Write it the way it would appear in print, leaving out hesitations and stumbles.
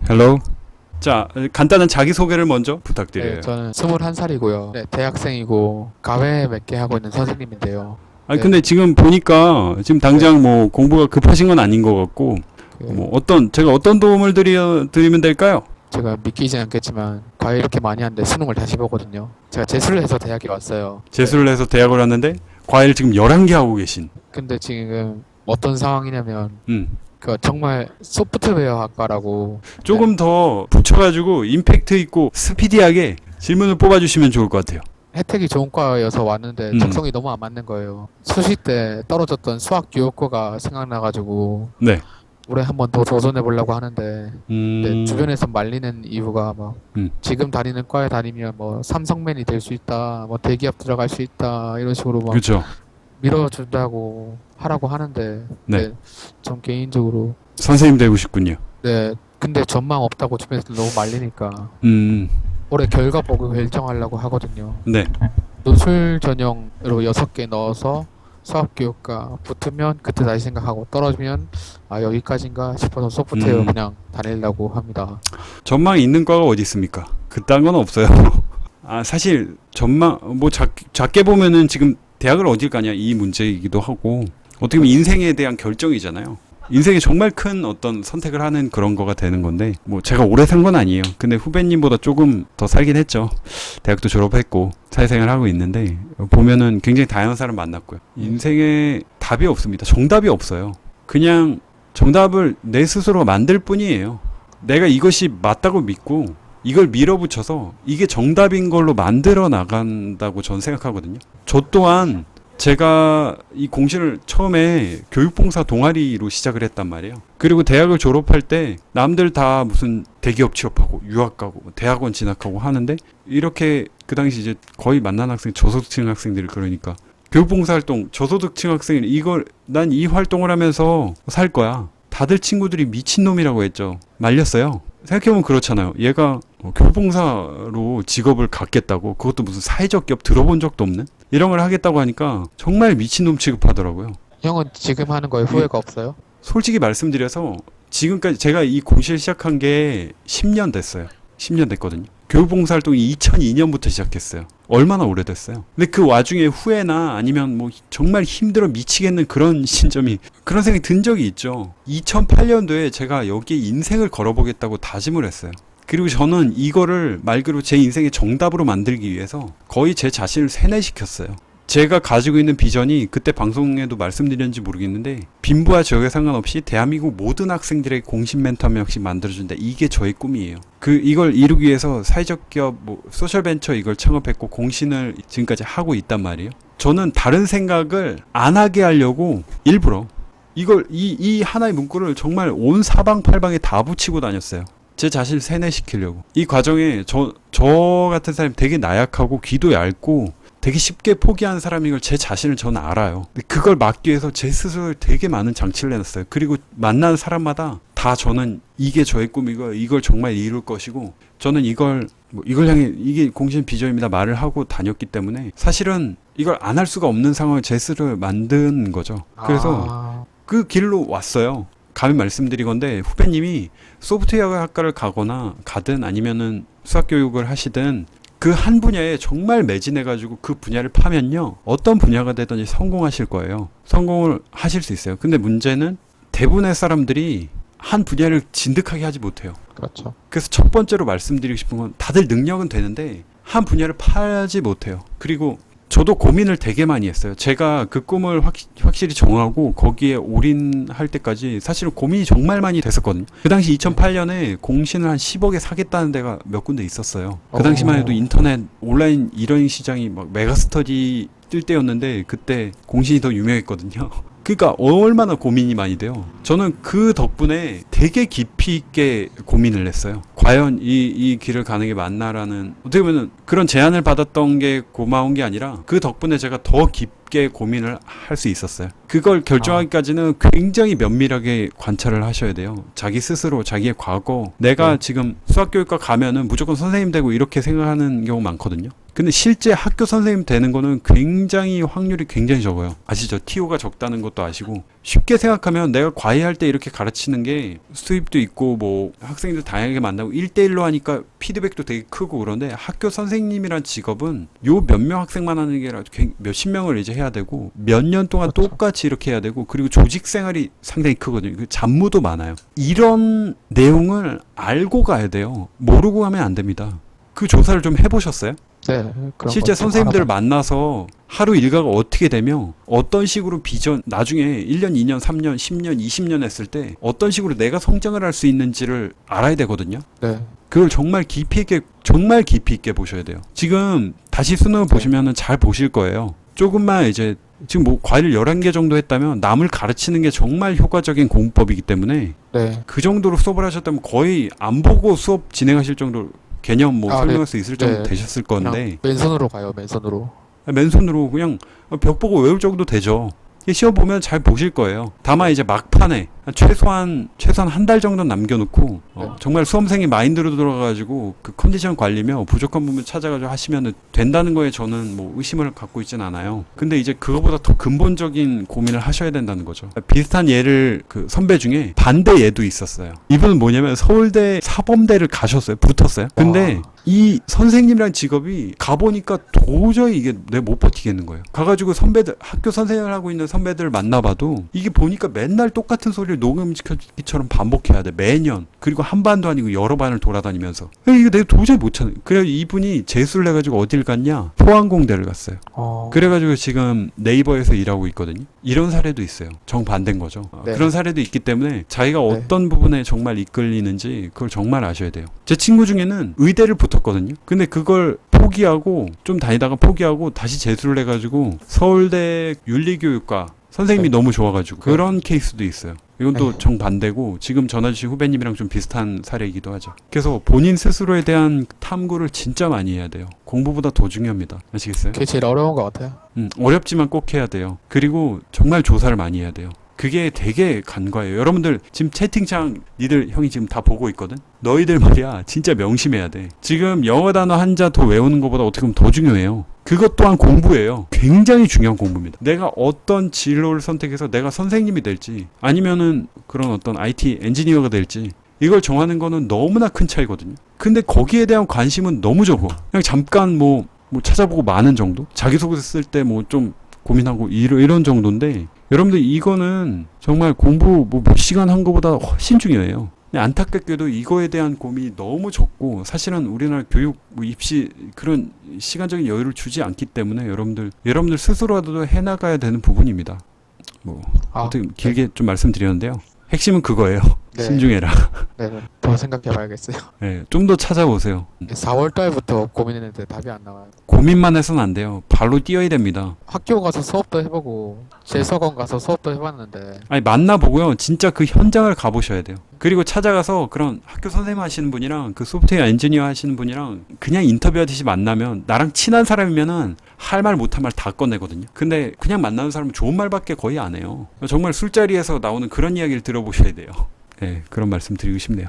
헬로우. 자, 간단한 자기소개를 먼저 부탁드려요. 네, 저는 21살이고요. 네, 대학생이고 과외 몇 개 하고 있는 선생님인데요. 아니, 네. 근데 지금 보니까 지금 당장 뭐 공부가 급하신 건 아닌 것 같고, 뭐 제가 어떤 도움을 드리면 될까요? 제가 믿기지 않겠지만 과외 이렇게 많이 하는데 수능을 다시 보거든요. 제가 재수를 해서 대학에 왔어요. 재수를 해서 대학을 왔는데 과외를 지금 11개 하고 계신. 근데 지금 어떤 상황이냐면 음. 그 정말 소프트웨어 학과라고 조금 더 붙여가지고 임팩트 있고 스피디하게 질문을 뽑아주시면 좋을 것 같아요. 혜택이 좋은 과여서 왔는데 적성이 너무 안 맞는 거예요. 수시 때 떨어졌던 수학 교육과가 생각나가지고 네. 올해 한 번 더 도전해 보려고 하는데 네, 주변에서 말리는 이유가 막 지금 다니는 과에 다니면 뭐 삼성맨이 될 수 있다, 뭐 대기업 들어갈 수 있다 이런 식으로 막 그렇죠. 밀어준다고 하라고 하는데 네. 네, 전 개인적으로 선생님 되고 싶군요. 네 근데 전망 없다고 주변에서 너무 말리니까 올해 결과 보고 결정하려고 하거든요. 네. 노출 전형으로 6개 넣어서 수학교육과 붙으면 그때 다시 생각하고 떨어지면 아 여기까지인가 싶어서 소프트웨어 그냥 다니려고 합니다. 전망 있는 과가 어디 있습니까? 그딴 건 없어요. 아, 사실 전망 뭐 작게 보면은 지금 대학을 어딜 가냐 이 문제이기도 하고, 어떻게 보면 인생에 대한 결정이잖아요. 인생에 정말 큰 어떤 선택을 하는 그런 거가 되는 건데, 뭐 제가 오래 산 건 아니에요. 근데 후배님보다 조금 더 살긴 했죠. 대학도 졸업했고 사회생활 하고 있는데 보면은 굉장히 다양한 사람 만났고요. 인생에 답이 없습니다. 정답이 없어요. 그냥 정답을 내 스스로 만들 뿐이에요. 내가 이것이 맞다고 믿고 이걸 밀어붙여서 이게 정답인 걸로 만들어 나간다고 저는 생각하거든요. 저 또한 제가 이 공신을 처음에 교육봉사 동아리로 시작을 했단 말이에요. 그리고 대학을 졸업할 때 남들 다 무슨 대기업 취업하고 유학 가고 대학원 진학하고 하는데, 이렇게 그 당시 이제 거의 만난 학생 저소득층 학생들, 그러니까 교육봉사 활동 저소득층 학생이 이걸 난 이 활동을 하면서 살 거야. 다들 친구들이 미친놈이라고 했죠. 말렸어요. 생각해보면 그렇잖아요. 얘가 교육봉사로 직업을 갖겠다고, 그것도 무슨 사회적 기업 들어본 적도 없는 이런 걸 하겠다고 하니까 정말 미친놈 취급하더라고요. 형은 지금 하는 거에 후회가 없어요? 솔직히 말씀드려서 지금까지 제가 이 공시를 시작한 게 10년 됐어요. 10년 됐거든요. 교육봉사 활동이 2002년부터 시작했어요. 얼마나 오래됐어요. 근데 그 와중에 후회나 아니면 뭐 정말 힘들어 미치겠는 그런 시점이, 그런 생각이 든 적이 있죠. 2008년도에 제가 여기에 인생을 걸어보겠다고 다짐을 했어요. 그리고 저는 이거를 말 그대로 제 인생의 정답으로 만들기 위해서 거의 제 자신을 세뇌시켰어요. 제가 가지고 있는 비전이 그때 방송에도 말씀드렸는지 모르겠는데, 빈부와 저에 상관없이 대한민국 모든 학생들의 공신 멘토 한 명씩 만들어준다. 이게 저의 꿈이에요. 이걸 이루기 위해서 사회적 기업, 소셜벤처 이걸 창업했고 공신을 지금까지 하고 있단 말이에요. 저는 다른 생각을 안 하게 하려고 일부러 이걸 이 하나의 문구를 정말 온 사방팔방에 다 붙이고 다녔어요. 제 자신을 세뇌시키려고. 이 과정에 저 같은 사람이 되게 나약하고 귀도 얇고 되게 쉽게 포기하는 사람인 걸 제 자신을 저는 알아요. 그걸 막기 위해서 제 스스로 되게 많은 장치를 내놨어요. 그리고 만나는 사람마다 다 저는 이게 저의 꿈이고 이걸 정말 이룰 것이고, 저는 이걸 향해 이게 공신 비전입니다 말을 하고 다녔기 때문에 사실은 이걸 안 할 수가 없는 상황을 제 스스로 만든 거죠. 그래서 그 길로 왔어요. 감히 말씀드리건데 후배님이 소프트웨어 학과를 가든 아니면은 수학교육을 하시든 그 한 분야에 정말 매진해가지고 그 분야를 파면요, 어떤 분야가 되든지 성공하실 거예요. 성공을 하실 수 있어요. 근데 문제는 대부분의 사람들이 한 분야를 진득하게 하지 못해요. 그렇죠. 그래서 첫 번째로 말씀드리고 싶은 건, 다들 능력은 되는데 한 분야를 파지 못해요. 그리고 저도 고민을 되게 많이 했어요. 제가 그 꿈을 확실히 정하고 거기에 올인할 때까지 사실은 고민이 정말 많이 됐었거든요. 그 당시 2008년에 공신을 한 10억에 사겠다는 데가 몇 군데 있었어요. 그 당시만 해도 인터넷 온라인 이런 시장이 막 메가스터디 뜰 때였는데 그때 공신이 더 유명했거든요. 그러니까 얼마나 고민이 많이 돼요. 저는 그 덕분에 되게 깊이 있게 고민을 했어요. 과연 이 길을 가는 게 맞나라는, 어떻게 보면 그런 제안을 받았던 게 고마운 게 아니라 그 덕분에 제가 더 깊게 고민을 할 수 있었어요. 그걸 결정하기까지는 굉장히 면밀하게 관찰을 하셔야 돼요. 자기 스스로, 자기의 과거, 내가 지금 수학교육과 가면은 무조건 선생님 되고 이렇게 생각하는 경우 많거든요. 근데 실제 학교 선생님 되는 거는 굉장히 확률이 굉장히 적어요. 아시죠? TO가 적다는 것도 아시고. 쉽게 생각하면 내가 과외할 때 이렇게 가르치는 게 수입도 있고 뭐 학생들 다양하게 만나고 1대1로 하니까 피드백도 되게 크고 그런데 학교 선생님이란 직업은 요 몇 명 학생만 하는 게 아니라 몇십 명을 이제 해야 되고 몇 년 동안 그렇죠. 똑같이 이렇게 해야 되고 그리고 조직 생활이 상당히 크거든요. 그 잡무도 많아요. 이런 내용을 알고 가야 돼요. 모르고 가면 안 됩니다. 그 조사를 좀 해보셨어요? 네, 그런 실제 것도 선생님들 알아봐- 만나서 하루 일과가 어떻게 되며 어떤 식으로 비전 나중에 1년, 2년, 3년, 10년, 20년 했을 때 어떤 식으로 내가 성장을 할 수 있는지를 알아야 되거든요. 네, 그걸 정말 깊이 있게 보셔야 돼요. 지금 다시 수능을 보시면은 잘 보실 거예요. 조금만 이제 지금 뭐 과외를 11개 정도 했다면 남을 가르치는 게 정말 효과적인 공부법이기 때문에 네, 그 정도로 수업을 하셨다면 거의 안 보고 수업 진행하실 정도로 개념 뭐 아, 설명할 수 있을 정도 네. 되셨을 그냥 건데 맨손으로 가요, 맨손으로. 맨손으로 그냥 벽 보고 외울 정도 되죠. 시험 보면 잘 보실 거예요. 다만 이제 막판에 최소한 한 달 정도 남겨놓고 정말 수험생의 마인드로 들어가가지고 그 컨디션 관리며 부족한 부분 찾아가지고 하시면 된다는 거에 저는 뭐 의심을 갖고 있진 않아요. 근데 이제 그거보다 더 근본적인 고민을 하셔야 된다는 거죠. 비슷한 예를 그 선배 중에 반대 예도 있었어요. 이분은 뭐냐면 서울대 사범대를 가셨어요. 붙었어요. 근데 와. 이 선생님이란 직업이 가보니까 도저히 이게 내가 못 버티겠는 거예요. 가가지고 선배들, 학교 선생님을 하고 있는 선배들을 만나봐도 이게 보니까 맨날 똑같은 소리를 녹음기처럼 반복해야 돼. 매년. 그리고 한 반도 아니고 여러 반을 돌아다니면서. 이거 내가 도저히 못 찾는. 그래 이분이 재수를 해가지고 어딜 갔냐? 포항공대를 갔어요. 그래가지고 지금 네이버에서 일하고 있거든요. 이런 사례도 있어요. 정반대인 거죠. 네. 그런 사례도 있기 때문에 자기가 네. 어떤 부분에 정말 이끌리는지 그걸 정말 아셔야 돼요. 제 친구 중에는 의대를 붙었거든요. 근데 그걸 포기하고 좀 다니다가 포기하고 다시 재수를 해가지고 서울대 윤리교육과 선생님이 네. 너무 좋아가지고 그런 케이스도 있어요. 이건 또 네. 정반대고 지금 전화 주신 후배님이랑 좀 비슷한 사례이기도 하죠. 그래서 본인 스스로에 대한 탐구를 진짜 많이 해야 돼요. 공부보다 더 중요합니다. 아시겠어요? 그게 제일 어려운 것 같아요. 어렵지만 꼭 해야 돼요. 그리고 정말 조사를 많이 해야 돼요. 그게 되게 간과해요. 여러분들 지금 채팅창 니들 형이 지금 다 보고 있거든? 너희들 말이야 진짜 명심해야 돼. 지금 영어 단어 한자 더 외우는 것보다 어떻게 보면 더 중요해요. 그것 또한 공부예요. 굉장히 중요한 공부입니다. 내가 어떤 진로를 선택해서 내가 선생님이 될지 아니면은 그런 어떤 IT 엔지니어가 될지 이걸 정하는 거는 너무나 큰 차이거든요. 근데 거기에 대한 관심은 너무 적어. 그냥 잠깐 뭐 찾아보고 마는 정도? 자기소개서 쓸 때 뭐 좀 고민하고 이런 정도인데 여러분들 이거는 정말 공부 뭐 몇 시간 한 것보다 훨씬 중요해요. 근데 안타깝게도 이거에 대한 고민이 너무 적고 사실은 우리나라 교육 뭐 입시 그런 시간적인 여유를 주지 않기 때문에 여러분들 스스로라도 해나가야 되는 부분입니다. 뭐 어떻게 길게 좀 말씀드렸는데요. 핵심은 그거예요. 네. 신중해라. 네, 더 생각해봐야겠어요. 네, 좀 더 찾아보세요. 4월 달부터 고민했는데 답이 안 나와요. 고민만 해서는 안 돼요. 발로 뛰어야 됩니다. 학교 가서 수업도 해보고 재수학원 가서 수업도 해봤는데 아니 만나보고요. 진짜 그 현장을 가보셔야 돼요. 그리고 찾아가서 그런 학교 선생님 하시는 분이랑 그 소프트웨어 엔지니어 하시는 분이랑 그냥 인터뷰하듯이 만나면 나랑 친한 사람이면은 할 말 못할 말 다 꺼내거든요. 근데 그냥 만나는 사람은 좋은 말밖에 거의 안 해요. 정말 술자리에서 나오는 그런 이야기를 들어보셔야 돼요. 네, 그런 말씀 드리고 싶네요.